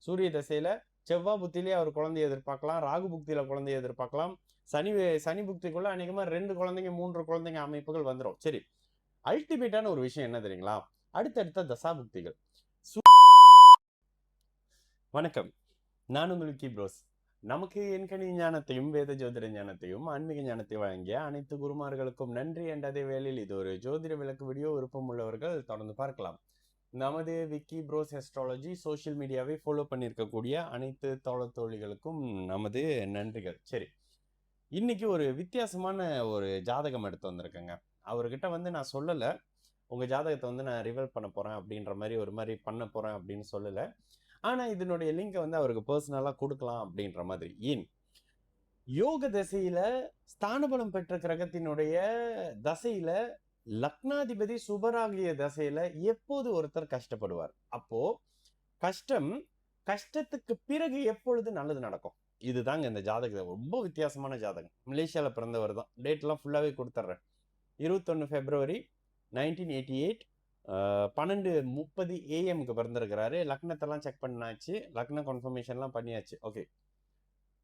சூரிய தசையில செவ்வாய் புத்திலேயே அவர் குழந்தைய எதிர்பார்க்கலாம், ராகு புக்தியில குழந்தைய எதிர்பார்க்கலாம். சனி புக்திக்குள்ள அநேகமா 2 குழந்தைங்க 3 குழந்தைங்க அமைப்புகள் வந்துடும். சரி, அல்டிமேட்டான ஒரு விஷயம் என்ன தெரியுங்களா? அடுத்தடுத்த தசாபுக்திகள். வணக்கம், நான் உங்களுக்கு ப்ரோஸ். நமக்கு எண்கணி ஞானத்தையும் வேத ஜோதிட ஞானத்தையும் ஆன்மீக ஞானத்தையும் வழங்கிய அனைத்து குருமார்களுக்கும் நன்றி. என்ற அதே வேளையில் இது ஒரு ஜோதிட விளக்கு வீடியோ. விருப்பம் உள்ளவர்கள் தொடர்ந்து பார்க்கலாம். நமது விக்கி ப்ரோஸ் அஸ்ட்ராலஜி சோஷியல் மீடியாவை ஃபாலோ பண்ணியிருக்கக்கூடிய அனைத்து தோழிகளுக்கும் நமது நன்றிகள். சரி, இன்னைக்கு ஒரு வித்தியாசமான ஒரு ஜாதகம் எடுத்து வந்திருக்கேங்க. அவர்கிட்ட நான் சொல்லலை உங்கள் ஜாதகத்தை நான் ரிவீல் பண்ண போகிறேன் அப்படின்ற மாதிரி ஒரு மாதிரி பண்ண போகிறேன் அப்படின்னு சொல்லலை. ஆனால் இதனுடைய லிங்கை அவருக்கு பர்சனலாக கொடுக்கலாம் அப்படின்ற மாதிரி. ஏன் யோக தசையில் ஸ்தானபலம் பெற்ற கிரகத்தினுடைய தசையில் லக்னாதிபதி சுபராகிய தசையில் எப்போது ஒருத்தர் கஷ்டப்படுவார்? அப்போ கஷ்டத்துக்கு பிறகு எப்பொழுது நல்லது நடக்கும்? இதுதாங்க இந்த ஜாதகம். ரொம்ப வித்தியாசமான ஜாதகம். மலேசியாவில் பிறந்தவர் தான். டேட்லாம் ஃபுல்லாகவே கொடுத்துட்றேன். 21 February 1988 12:30 AM பிறந்திருக்கிறாரு. லக்னத்தெல்லாம் செக் பண்ணாச்சு, லக்ன கன்ஃபர்மேஷன்லாம் பண்ணியாச்சு. ஓகே,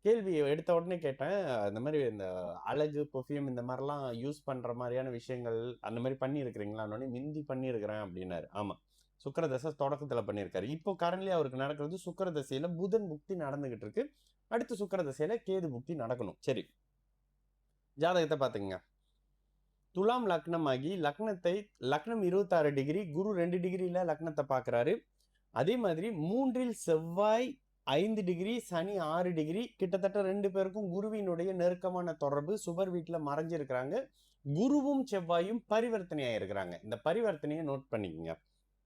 கேள்வி எடுத்த உடனே கேட்டேன், இந்த மாதிரி இந்த அழகு பெர்ஃப்யூம் இந்த மாதிரிலாம் யூஸ் பண்ணுற மாதிரியான விஷயங்கள் அந்த மாதிரி பண்ணியிருக்கிறீங்களான்னு. மிந்தி பண்ணியிருக்கிறேன் அப்படின்னாரு. ஆமாம், சுக்கிரதசை தொடக்கத்தில் பண்ணியிருக்காரு. இப்போ கரண்ட்லி அவருக்கு நடக்கிறது சுக்கிரதசையில் புதன் புக்தி நடந்துகிட்டு இருக்கு. அடுத்து சுக்கிரதசையில் கேது புக்தி நடக்கணும். சரி, ஜாதகத்தை பார்த்துங்க. துலாம் லக்னமாகி லக்னம் 26 டிகிரி, குரு 2 டிகிரியில் லக்னத்தை பார்க்குறாரு. அதே மாதிரி 3 செவ்வாய் 5 டிகிரி, சனி 6 டிகிரி. கிட்டத்தட்ட 2 பேருக்கும் குருவினுடைய நெருக்கமான தொடர்பு. சுபர் வீட்டில் மறைஞ்சிருக்கிறாங்க. குருவும் செவ்வாயும் பரிவர்த்தனையாக இருக்கிறாங்க. இந்த பரிவர்த்தனையை நோட் பண்ணிக்கோங்க.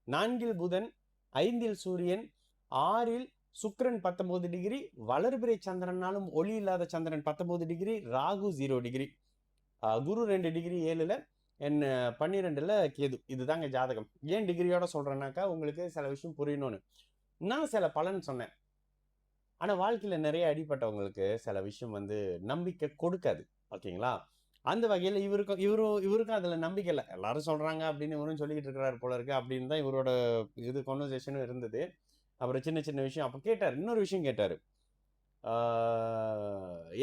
4 புதன், 5 சூரியன், 6 சுக்கிரன் 19 டிகிரி, வளர்பிறை சந்திரனாலும் ஒளி இல்லாத சந்திரன் 19 டிகிரி, ராகு 0 டிகிரி, குரு 2 டிகிரி 7ல், 12ல் கேது. இதுதாங்க ஜாதகம். ஏன் டிகிரியோட சொல்றேன்னாக்கா உங்களுக்கு சில விஷயம் புரியணும்னு. நான் சில பலன் சொன்னேன், ஆனால் வாழ்க்கையில் நிறைய அடிப்பட்டவங்களுக்கு சில விஷயம் நம்பிக்கை கொடுக்காது. ஓகேங்களா? அந்த வகையில் இவருக்கும் அதில் நம்பிக்கை இல்லை. எல்லாரும் சொல்றாங்க அப்படின்னு இவரும் சொல்லிக்கிட்டு இருக்கிறாரு போல இருக்கு அப்படின்னு தான் இவரோட கான்வர்சேஷனும் இருந்தது. அப்புறம் சின்ன சின்ன விஷயம் அப்போ கேட்டார். இன்னொரு விஷயம் கேட்டார்,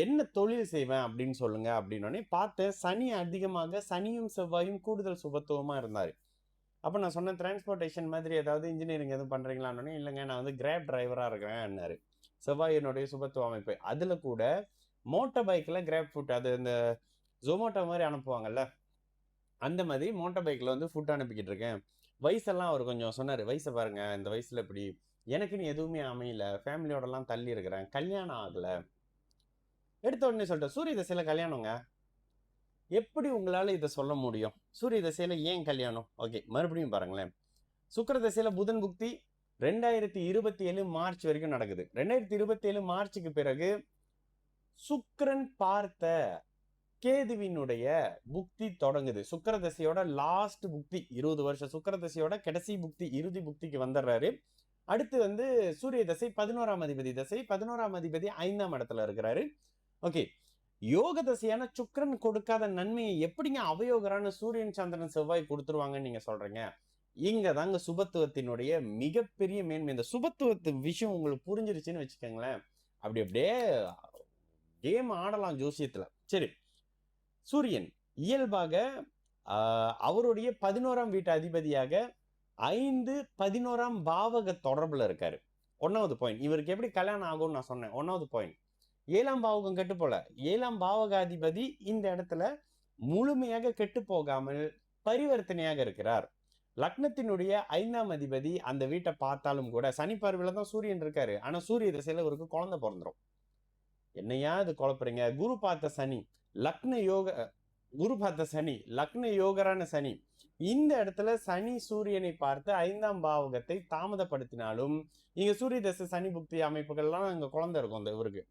என்ன தொழில் செய்வேன் அப்படின்னு சொல்லுங்க அப்படின்னோடனே பார்த்தேன். சனி அதிகமாக, சனியும் செவ்வாயும் கூடுதல் சுபத்துவமாக இருந்தார். அப்போ நான் சொன்னேன், டிரான்ஸ்போர்ட்டேஷன் மாதிரி ஏதாவது இன்ஜினியரிங் எதுவும் பண்ணுறீங்களான்னு. இல்லைங்க, நான் கிராப் டிரைவராக இருக்கிறேன்னாரு. செவ்வாயினுடைய சுபத்துவ அமைப்பு. அதில் கூட மோட்டார் பைக்கில் கிராப் ஃபுட், அது இந்த ஜொமேட்டோ மாதிரி அனுப்புவாங்கல்ல, அந்த மாதிரி மோட்டார் பைக்கில் ஃபுட் அனுப்பிக்கிட்டு இருக்கேன். வயசெல்லாம் அவர் கொஞ்சம் சொன்னார், வயசை பாருங்க, இந்த வயசில் இப்படி எனக்குன்னு எதுவுமே அமையல, ஃபேமிலியோடலாம் தள்ளி இருக்கிறேன், கல்யாணம் ஆகலை. எடுத்த உடனே சொல்லிட்டேன், சூரிய தசையில் கல்யாணங்க, எப்படி உங்களால் இதை சொல்ல முடியும்? சூரிய தசையில் ஏன் கல்யாணம்? ஓகே, மறுபடியும் பாருங்களேன். சுக்கிர தசையில் புதன் புக்தி 2027 மார்ச் வரைக்கும் நடக்குது. 2027 மார்ச்சுக்கு பிறகு சுக்கிரன் பார்த்த கேதுவினுடைய புக்தி தொடங்குது. சுக்கிர தசையோட லாஸ்ட் புக்தி, 20 வருஷம் சுக்கிர தசையோட கடைசி புக்தி, இறுதி புக்திக்கு வந்துடுறாரு. அடுத்து சூரிய தசை 11ஆம் அதிபதி தசை. 11ஆம் அதிபதி 5ஆம் இடத்துல இருக்கிறாரு. ஓகே, யோக தசையான சுக்கிரன் கொடுக்காத நன்மையை எப்படிங்க அவயோகரான சூரியன் சந்திரன் செவ்வாய் கொடுத்துருவாங்கன்னு நீங்க சொல்றீங்க? இங்க தாங்க சுபத்துவத்தினுடைய மிகப்பெரிய மேன்மை. இந்த சுபத்துவத்து விஷயம் உங்களுக்கு புரிஞ்சிருச்சுன்னு வச்சுக்கோங்களேன், அப்படியே கேம் ஆடலாம் ஜோசியத்துல. சரி, சூரியன் இயல்பாக அவருடைய 11ஆம் வீட்டு அதிபதியாக 5-11ஆம் பாவக தொடர்புல இருக்காரு. 1வது பாயிண்ட். இவருக்கு எப்படி கல்யாணம் ஆகும்னு நான் சொன்னேன். 1வது பாயிண்ட். 7ஆம் பாவகம் கெட்டு போல. 7ஆம் பாவகாதிபதி இந்த இடத்துல முழுமையாக கெட்டு போகாமல் பரிவர்த்தனையாக இருக்கிறார். லக்னத்தினுடைய 5ஆம் அதிபதி அந்த வீட்டை பார்த்தாலும் கூட, சனி பார்வையில தான் சூரியன் இருக்காரு. ஆனா சூரிய திசையில இவருக்கு குழந்தை பிறந்துடும். என்னையா இது குழப்பறீங்க? குரு பார்த்த சனி, லக்ன யோகரான சனி இந்த இடத்துல சனி சூரியனை பார்த்து 5ஆம் பாவகத்தை தாமதப்படுத்தினாலும், இங்க சூரிய தசை சனி புக்தி அமைப்புகள்லாம் இங்க குழந்தை இருக்கும். இந்த இவருக்கு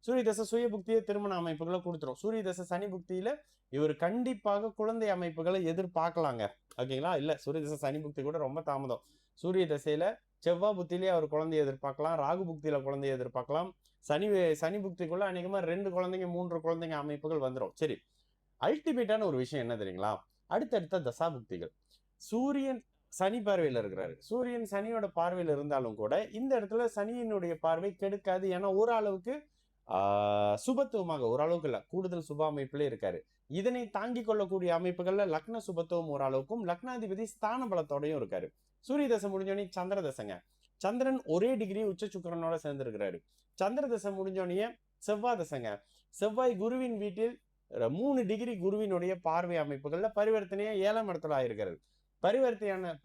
சூரிய தசை சுய புக்தியை திருமண அமைப்புகளை கொடுத்துரும். சூரிய தசை சனி புக்தியில இவர் கண்டிப்பாக குழந்தை அமைப்புகளை எதிர்பார்க்கலாங்க. ஓகேங்களா? இல்ல, சூரிய தசை சனி புக்தி கூட ரொம்ப தாமதம். சூரிய தசையில செவ்வாய் புத்திலேயே அவர் குழந்தைய எதிர்பார்க்கலாம், ராகு புக்தியில குழந்தைய எதிர்பார்க்கலாம். சனி புக்திக்குள்ள அநேகமா 2 குழந்தைங்க 3 குழந்தைங்க அமைப்புகள் வந்துடும். சரி, அல்டிமேட்டான ஒரு விஷயம் என்ன தெரியுங்களா? அடுத்தடுத்த தசாபுக்திகள். சூரியன் சனி பார்வையில இருக்கிறாரு. சூரியன் சனியோட பார்வையில இருந்தாலும் கூட இந்த இடத்துல சனியினுடைய பார்வை கெடுக்காது. ஏன்னா ஓரளவுக்கு சுபத்துவமாக, ஓரளவுக்கு இல்ல, கூடுதல் சுப அமைப்பிலே இருக்காரு. இதனை தாங்கிக் கொள்ளக்கூடிய அமைப்புகள்ல லக்ன சுபத்துவம் ஓரளவுக்கும், லக்னாதிபதி ஸ்தான பலத்தோடையும் இருக்காரு. சூரிய தசை முடிஞ்சோடனே சந்திர தசைங்க. சந்திரன் ஒரே டிகிரி உச்ச சுக்கிரனோட சேர்ந்திருக்கிறாரு. சந்திர தசை முடிஞ்சோடனே செவ்வாய் தசைங்க. செவ்வாய் குருவின் வீட்டில் 3 டிகிரி குருவினுடைய பார்வை அமைப்புகள்ல பரிவர்த்தனையா 7ஆம் இடத்துல ஆயிருக்கிறது.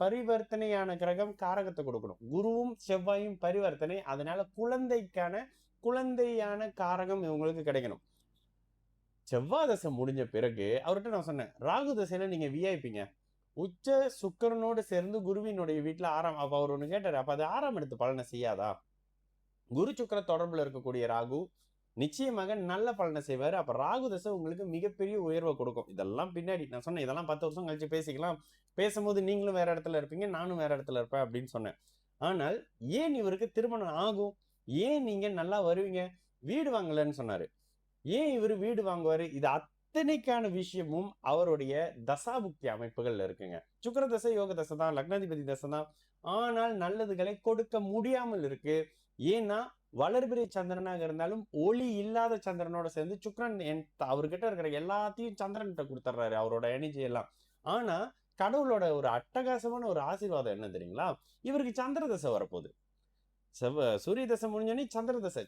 பரிவர்த்தனையான கிரகம் காரகத்தை கொடுக்கணும். குருவும் செவ்வாயும் பரிவர்த்தனை, அதனால குழந்தையான காரகம் இவங்களுக்கு கிடைக்கணும். செவ்வாய் தசை முடிஞ்ச பிறகு அவர்கிட்ட நான் சொன்னேன், ராகு தசையில நீங்க விஐபிங்க. உச்ச சுக்கிரனோடு சேர்ந்து குருவினுடைய வீட்டுல அப்ப அவர் ஒண்ணு கேட்டாரு, அப்ப அது 6ஆம் இடத்து பலனை செய்யாதா? குரு சுக்கிர தொடர்புல இருக்கக்கூடிய ராகு நிச்சயமாக நல்ல பலனை செய்வாரு. அப்ப ராகு தசை உங்களுக்கு மிகப்பெரிய உயர்வை கொடுக்கும். இதெல்லாம் பின்னாடி நான் சொன்னேன், இதெல்லாம் 10 வருஷம் கழிச்சு பேசிக்கலாம். பேசும்போது நீங்களும் வேற இடத்துல இருப்பீங்க, நானும் வேற இடத்துல இருப்பேன் அப்படின்னு சொன்னேன். ஆனால் ஏன் இவருக்கு திருமணம் ஆகும், ஏன் நீங்க நல்லா வருவீங்க, வீடு வாங்கலன்னு சொன்னாரு. ஏன் இவர் வீடு வாங்குவாரு? இது அத்தனைக்கான விஷயமும் அவருடைய தசாபுக்தி அமைப்புகள்ல இருக்குங்க. சுக்கிர தசை யோக தசை தான், லக்னாதிபதி தசை தான். ஆனால் நல்லதுகளை கொடுக்க முடியாமல் இருக்கு. ஏன்னா வளர்பிறை சந்திரனாக இருந்தாலும் ஒளி இல்லாத சந்திரனோட சேர்ந்து சுக்கிரன் அவர்கிட்ட இருக்கிற எல்லாத்தையும் சந்திரன்கிட்ட கொடுத்துட்றாரு, அவரோட எனர்ஜி எல்லாம். ஆனா கடவுளோட ஒரு அட்டகாசமான ஒரு ஆசீர்வாதம் என்ன தெரியுங்களா? இவருக்கு சந்திர தசை வரப்போகுது. சூரிய தசை முடிஞ்சோடனே சந்திர தசை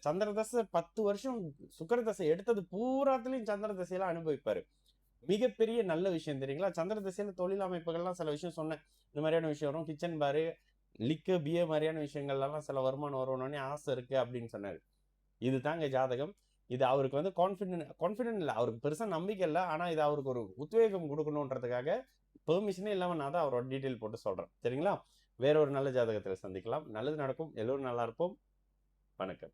10 வருஷம் சுக்கிர தசை எடுத்தது பூராத்திலையும் சந்திர தசையெல்லாம் அனுபவிப்பாரு. மிகப்பெரிய நல்ல விஷயம் தெரியுங்களா? சந்திர தசையில தொழில் அமைப்புகள்லாம் சில விஷயம் சொன்னேன். இந்த மாதிரியான விஷயம் வரும், கிச்சன் பாரு, லிக்கு பிஏ மாதிரியான விஷயங்கள்லாம் சில வருமானம் வரணும்னே ஆசை இருக்கு அப்படின்னு சொன்னாரு. இது தாங்க ஜாதகம். இது அவருக்கு வந்து கான்ஃபிடென்ட் இல்லை, அவருக்கு பெருசா நம்பிக்கை இல்லை. ஆனா இது அவருக்கு ஒரு உத்வேகம் கொடுக்கணுன்றதுக்காக பெர்மிஷனே இல்லாம நான் தான் அவரோட டீட்டெயில் போட்டு சொல்றேன். சரிங்களா? வேற ஒரு நல்ல ஜாதகத்தில் சந்திக்கலாம். நல்லது நடக்கும். எல்லோரும் நல்லா இருப்போம். வணக்கம்.